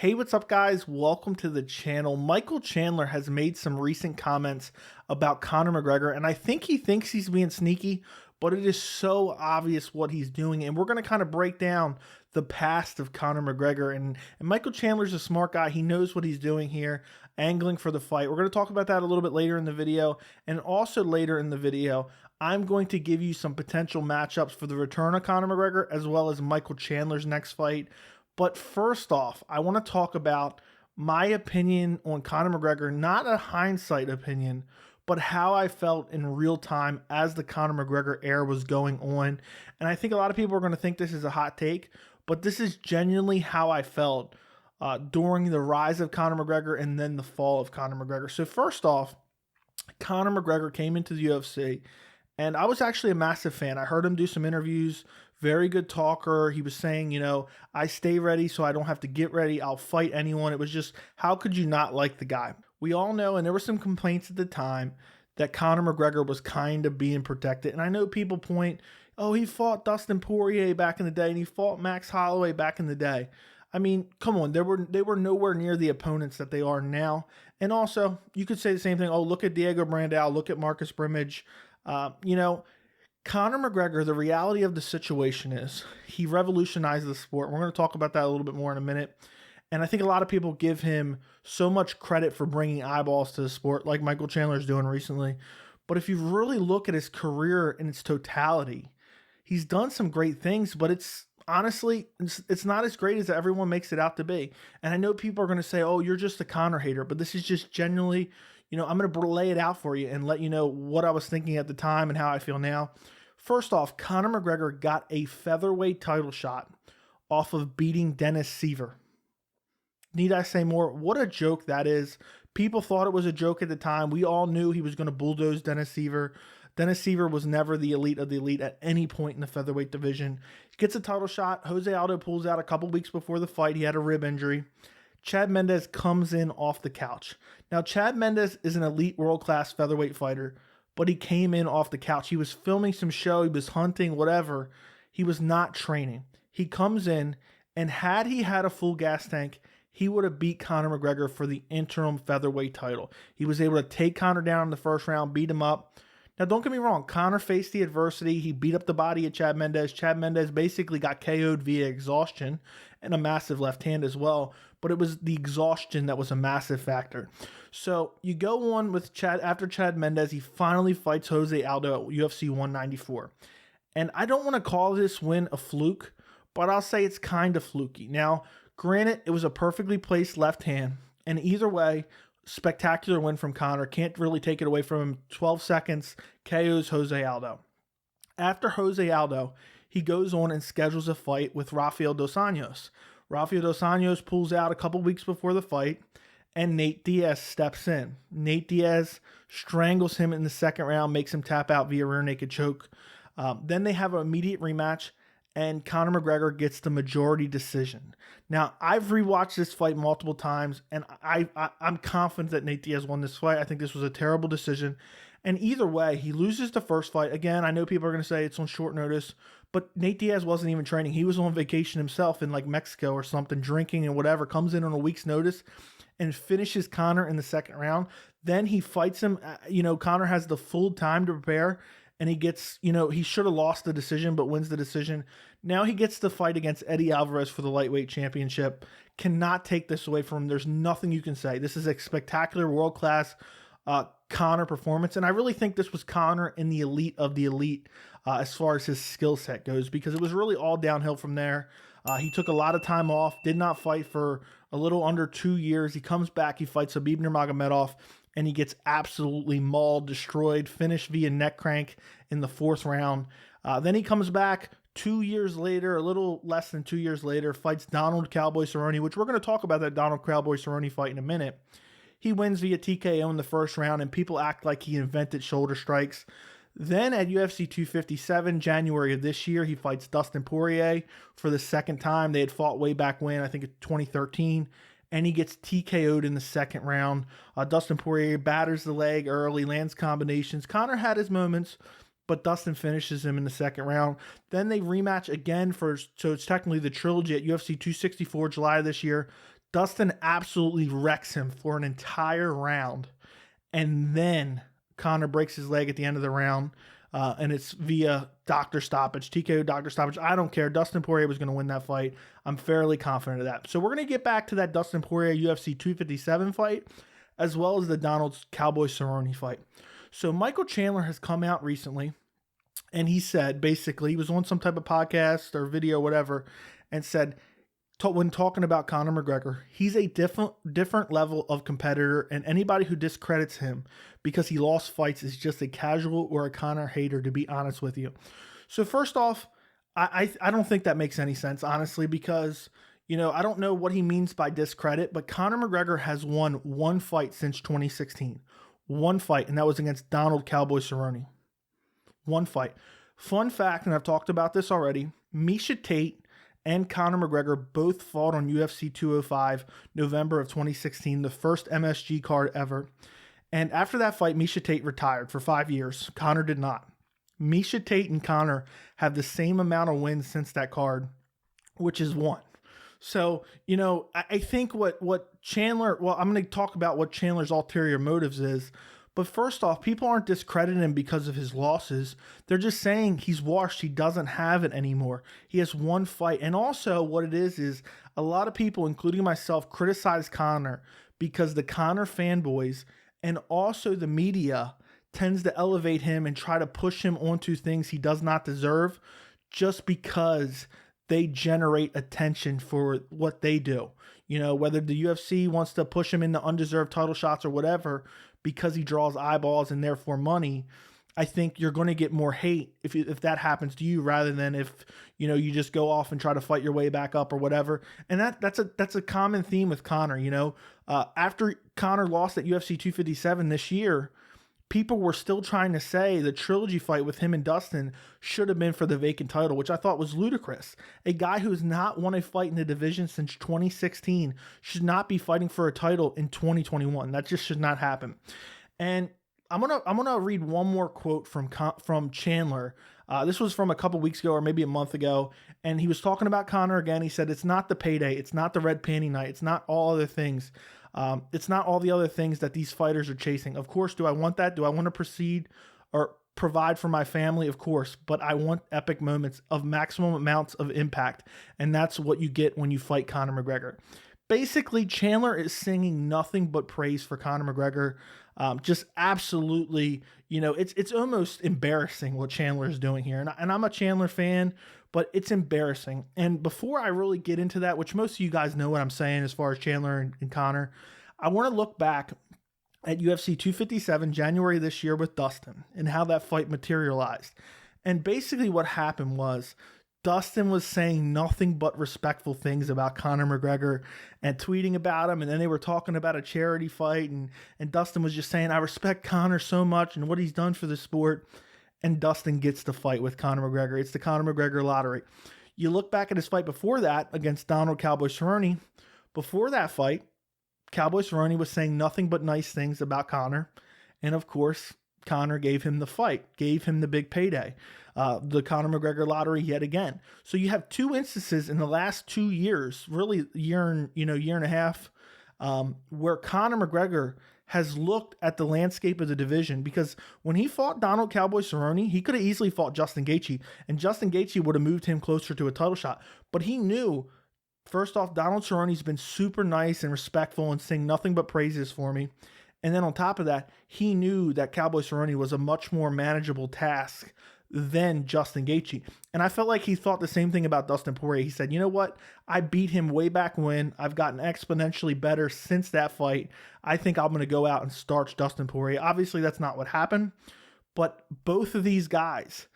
Hey, what's up, guys? Welcome to the channel. Michael Chandler has made some recent comments about Conor McGregor, and I think he thinks he's being sneaky, but it is so obvious what he's doing. And we're going to kind of break down the past of Conor McGregor. And Michael Chandler's a smart guy. He knows what he's doing here, angling for the fight. We're going to talk about that a little bit later in the video. And also later in the video, I'm going to give you some potential matchups for the return of Conor McGregor, as well as Michael Chandler's next fight. But first off, I want to talk about my opinion on Conor McGregor, not a hindsight opinion, but how I felt in real time as the Conor McGregor era was going on. And I think a lot of people are going to think this is a hot take, but this is genuinely how I felt during the rise of Conor McGregor and then the fall of Conor McGregor. So first off, Conor McGregor came into the UFC, and I was actually a massive fan. I heard him do some interviews. Very good talker. He was saying, I stay ready so I don't have to get ready. I'll fight anyone. It was just, how could you not like the guy? We all know, and there were some complaints at the time, that Conor McGregor was kind of being protected. And I know people point, oh, he fought Dustin Poirier back in the day, and he fought Max Holloway back in the day. I mean, come on, they were nowhere near the opponents that they are now. And also, you could say the same thing. Oh, look at Diego Brandao, look at Marcus Brimage. Conor McGregor, the reality of the situation is he revolutionized the sport. We're going to talk about that a little bit more in a minute. And I think a lot of people give him so much credit for bringing eyeballs to the sport, like Michael Chandler's doing recently. But if you really look at his career in its totality, he's done some great things, but it's honestly, it's not as great as everyone makes it out to be. And I know people are going to say, oh, you're just a Conor hater, but this is just genuinely, I'm going to lay it out for you and let you know what I was thinking at the time and how I feel now. First off, Conor McGregor got a featherweight title shot off of beating Dennis Siver. Need I say more? What a joke that is. People thought it was a joke at the time. We all knew he was going to bulldoze Dennis Siver. Dennis Siver was never the elite of the elite at any point in the featherweight division. He gets a title shot. Jose Aldo pulls out a couple weeks before the fight. He had a rib injury. Chad Mendes comes in off the couch. Now, Chad Mendes is an elite world-class featherweight fighter, but he came in off the couch. He was filming some show. He was hunting, whatever. He was not training. He comes in, and had he had a full gas tank, he would have beat Conor McGregor for the interim featherweight title. He was able to take Conor down in the first round, beat him up. Now, don't get me wrong. Conor faced the adversity. He beat up the body of Chad Mendes. Chad Mendes basically got KO'd via exhaustion and a massive left hand as well. But it was the exhaustion that was a massive factor. So you go on with Chad. After Chad Mendes, he finally fights Jose Aldo at UFC 194. And I don't want to call this win a fluke, but I'll say it's kind of fluky. Now, granted, it was a perfectly placed left hand. And either way, spectacular win from Conor. Can't really take it away from him. 12 seconds, KOs Jose Aldo. After Jose Aldo, he goes on and schedules a fight with Rafael dos Anjos. Rafael dos Anjos pulls out a couple weeks before the fight, and Nate Diaz steps in. Nate Diaz strangles him in the second round, makes him tap out via rear naked choke. Then they have an immediate rematch, and Conor McGregor gets the majority decision. Now, I've rewatched this fight multiple times, and I'm confident that Nate Diaz won this fight. I think this was a terrible decision. And either way, he loses the first fight. Again, I know people are going to say it's on short notice, but Nate Diaz wasn't even training. He was on vacation himself in like Mexico or something, drinking and whatever, comes in on a week's notice and finishes Conor in the second round. Then he fights him. Conor has the full time to prepare, and he gets, he should have lost the decision, but wins the decision. Now he gets the fight against Eddie Alvarez for the lightweight championship. Cannot take this away from him. There's nothing you can say. This is a spectacular, world-class Conor performance, and I really think this was Conor in the elite of the elite as far as his skill set goes, because it was really all downhill from there. He took a lot of time off, did not fight for a little under 2 years. He comes back, he fights Khabib Nurmagomedov, and he gets absolutely mauled, destroyed, finished via neck crank in the fourth round. Then he comes back 2 years later, a little less than 2 years later, fights Donald Cowboy Cerrone, which we're going to talk about that Donald Cowboy Cerrone fight in a minute. He wins via TKO in the first round, and people act like he invented shoulder strikes. Then at UFC 257, January of this year, he fights Dustin Poirier for the second time. They had fought way back when, I think in 2013, and he gets TKO'd in the second round. Dustin Poirier batters the leg early, lands combinations. Conor had his moments, but Dustin finishes him in the second round. Then they rematch again so it's technically the trilogy at UFC 264, July of this year. Dustin absolutely wrecks him for an entire round. And then Conor breaks his leg at the end of the round. And it's via doctor stoppage, TKO doctor stoppage. I don't care. Dustin Poirier was going to win that fight. I'm fairly confident of that. So we're going to get back to that Dustin Poirier UFC 257 fight, as well as the Donald Cowboy Cerrone fight. So Michael Chandler has come out recently, and he said, basically, he was on some type of podcast or video, whatever, and said, when talking about Conor McGregor, he's a different level of competitor, and anybody who discredits him because he lost fights is just a casual or a Conor hater, to be honest with you. So first off, I don't think that makes any sense, honestly, because, I don't know what he means by discredit, but Conor McGregor has won one fight since 2016. One fight, and that was against Donald Cowboy Cerrone. One fight. Fun fact, and I've talked about this already, Miesha Tate and Conor McGregor both fought on UFC 205 November of 2016, the first MSG card ever. And after that fight, Miesha Tate retired for 5 years. Conor did not. Miesha Tate and Conor have the same amount of wins since that card, which is one. So, I think what Chandler, well, I'm going to talk about what Chandler's ulterior motives is. But first off, people aren't discrediting him because of his losses. They're just saying he's washed. He doesn't have it anymore. He has one fight. And also what it is a lot of people, including myself, criticize Conor because the Conor fanboys and also the media tends to elevate him and try to push him onto things he does not deserve just because they generate attention for what they do. Whether the UFC wants to push him into undeserved title shots or whatever, because he draws eyeballs and therefore money, I think you're going to get more hate if that happens to you rather than if, you just go off and try to fight your way back up or whatever. And that's a common theme with Conor, after Conor lost at UFC 257 this year, people were still trying to say the trilogy fight with him and Dustin should have been for the vacant title, which I thought was ludicrous. A guy who's not won a fight in the division since 2016 should not be fighting for a title in 2021. That just should not happen. And I'm gonna read one more quote from Chandler. This was from a couple weeks ago or maybe a month ago, and he was talking about Conor again. He said, "It's not the payday. It's not the red panty night. It's not all other things. It's not all the other things that these fighters are chasing. Of course, do I want that? Do I want to proceed or provide for my family? Of course, but I want epic moments of maximum amounts of impact. And that's what you get when you fight Conor McGregor." Basically, Chandler is singing nothing but praise for Conor McGregor. Just absolutely, it's almost embarrassing what Chandler is doing here. And I'm a Chandler fan, but it's embarrassing. And before I really get into that, which most of you guys know what I'm saying as far as Chandler and Conor, I want to look back at UFC 257 January this year with Dustin and how that fight materialized. And basically what happened was Dustin was saying nothing but respectful things about Conor McGregor and tweeting about him. And then they were talking about a charity fight. And Dustin was just saying, I respect Conor so much and what he's done for the sport. And Dustin gets the fight with Conor McGregor. It's the Conor McGregor lottery. You look back at his fight before that against Donald Cowboy Cerrone. Before that fight, Cowboy Cerrone was saying nothing but nice things about Conor. And of course, Conor gave him the fight, gave him the big payday. The Conor McGregor lottery yet again. So you have two instances in the last 2 years, really year and a half, where Conor McGregor has looked at the landscape of the division, because when he fought Donald Cowboy Cerrone, he could have easily fought Justin Gaethje, and Justin Gaethje would have moved him closer to a title shot. But he knew, first off, Donald Cerrone's been super nice and respectful and saying nothing but praises for me. And then on top of that, he knew that Cowboy Cerrone was a much more manageable task than Justin Gaethje. And I felt like he thought the same thing about Dustin Poirier. He said, you know what? I beat him way back when. I've gotten exponentially better since that fight. I think I'm going to go out and starch Dustin Poirier. Obviously, that's not what happened. But both of these guys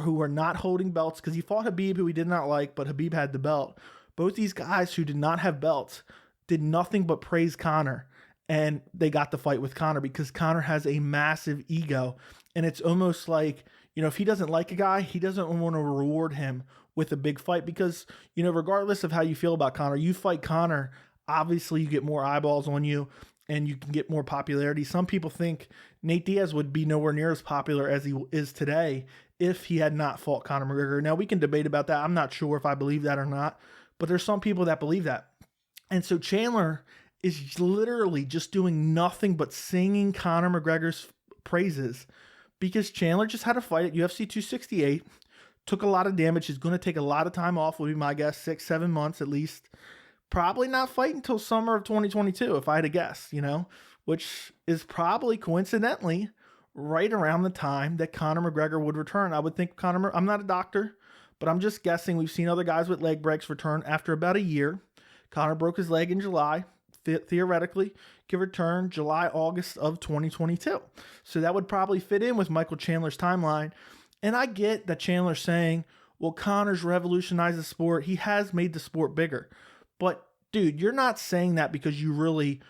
who are not holding belts, because he fought Khabib, who he did not like, but Khabib had the belt. Both these guys who did not have belts did nothing but praise Conor. And they got the fight with Conor because Conor has a massive ego. And it's almost like, if he doesn't like a guy, he doesn't want to reward him with a big fight because, regardless of how you feel about Conor, you fight Conor, obviously you get more eyeballs on you and you can get more popularity. Some people think Nate Diaz would be nowhere near as popular as he is today if he had not fought Conor McGregor. Now, we can debate about that. I'm not sure if I believe that or not, but there's some people that believe that. And so Chandler is literally just doing nothing but singing Conor McGregor's praises because Chandler just had a fight at UFC 268, took a lot of damage. He's going to take a lot of time off, would be my guess, 6-7 months at least. Probably not fight until summer of 2022, if I had to guess, which is probably coincidentally right around the time that Conor McGregor would return. I would think I'm not a doctor, but I'm just guessing. We've seen other guys with leg breaks return after about a year. Conor broke his leg in July. Theoretically, could return July, August of 2022. So that would probably fit in with Michael Chandler's timeline. And I get that Chandler's saying, well, Conor's revolutionized the sport. He has made the sport bigger. But dude, you're not saying that because you really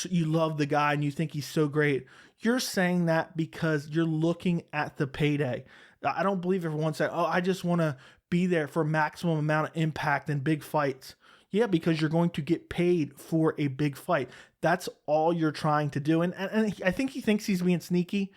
you love the guy and you think he's so great. You're saying that because you're looking at the payday. I don't believe everyone said, oh, I just want to be there for maximum amount of impact in big fights. Yeah, because you're going to get paid for a big fight. That's all you're trying to do. And I think he thinks he's being sneaky.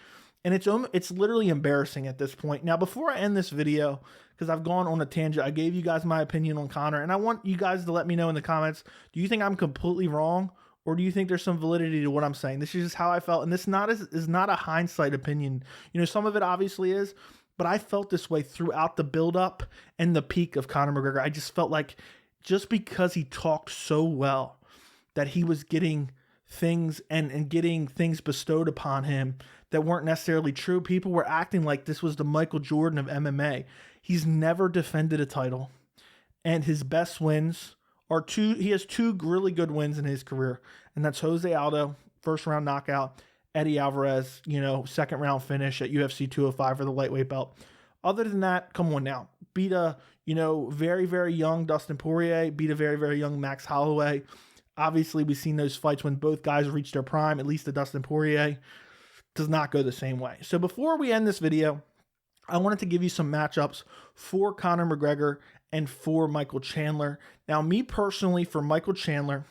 And it's literally embarrassing at this point. Now, before I end this video, because I've gone on a tangent, I gave you guys my opinion on Conor. And I want you guys to let me know in the comments, do you think I'm completely wrong? Or do you think there's some validity to what I'm saying? This is just how I felt. And this is not a hindsight opinion. Some of it obviously is. But I felt this way throughout the buildup and the peak of Conor McGregor. I just felt like just because he talked so well that he was getting things and getting things bestowed upon him that weren't necessarily true. People were acting like this was the Michael Jordan of MMA. He's never defended a title. And his best wins are he has two really good wins in his career. And that's Jose Aldo, first round knockout, Eddie Alvarez, second round finish at UFC 205 for the lightweight belt. Other than that, come on now. Beat a, very, very young Dustin Poirier, beat a very, very young Max Holloway. Obviously, we've seen those fights when both guys reached their prime, at least the Dustin Poirier does not go the same way. So before we end this video, I wanted to give you some matchups for Conor McGregor and for Michael Chandler. Now, me personally, for Michael Chandler,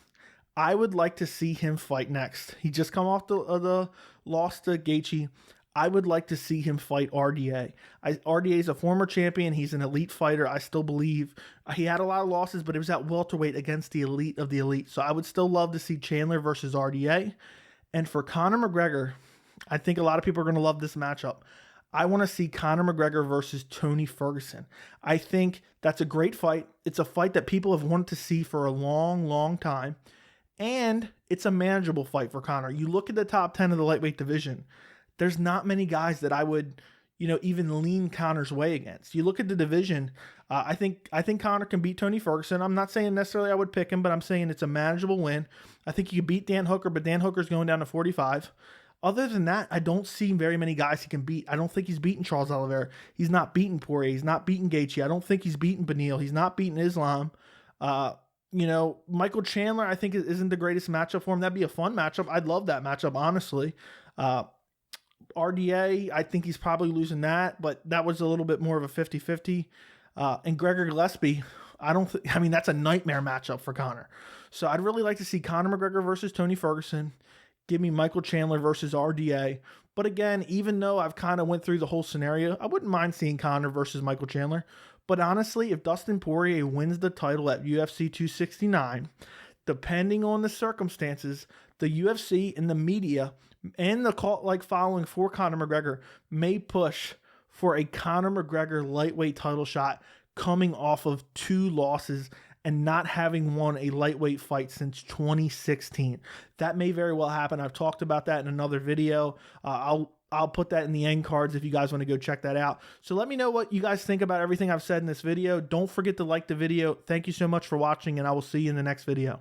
I would like to see him fight next. He just come off the loss to Gaethje. I would like to see him fight RDA. RDA is a former champion. He's an elite fighter. I still believe he had a lot of losses, but it was at welterweight against the elite of the elite. So I would still love to see Chandler versus RDA. And for Conor McGregor, I think a lot of people are going to love this matchup. I want to see Conor McGregor versus Tony Ferguson. I think that's a great fight. It's a fight that people have wanted to see for a long, long time. And it's a manageable fight for Conor. You look at the top 10 of the lightweight division, there's not many guys that I would, even lean Conor's way against. You look at the division, I think Conor can beat Tony Ferguson. I'm not saying necessarily I would pick him, but I'm saying it's a manageable win. I think he could beat Dan Hooker, but Dan Hooker's going down to 45. Other than that, I don't see very many guys he can beat. I don't think he's beaten Charles Oliveira. He's not beaten Poirier. He's not beaten Gaethje. I don't think he's beaten Beneil. He's not beaten Islam. Michael Chandler, I think, isn't the greatest matchup for him. That'd be a fun matchup. I'd love that matchup, honestly. RDA, I think he's probably losing that, but that was a little bit more of a 50-50. And Gregor Gillespie, that's a nightmare matchup for Conor. So I'd really like to see Conor McGregor versus Tony Ferguson. Give me Michael Chandler versus RDA. But again, even though I've kind of went through the whole scenario, I wouldn't mind seeing Conor versus Michael Chandler. But honestly, if Dustin Poirier wins the title at UFC 269, depending on the circumstances, the UFC and the media and the cult-like following for Conor McGregor may push for a Conor McGregor lightweight title shot coming off of 2 losses and not having won a lightweight fight since 2016. That may very well happen. I've talked about that in another video. I'll put that in the end cards if you guys want to go check that out. So let me know what you guys think about everything I've said in this video. Don't forget to like the video. Thank you so much for watching, and I will see you in the next video.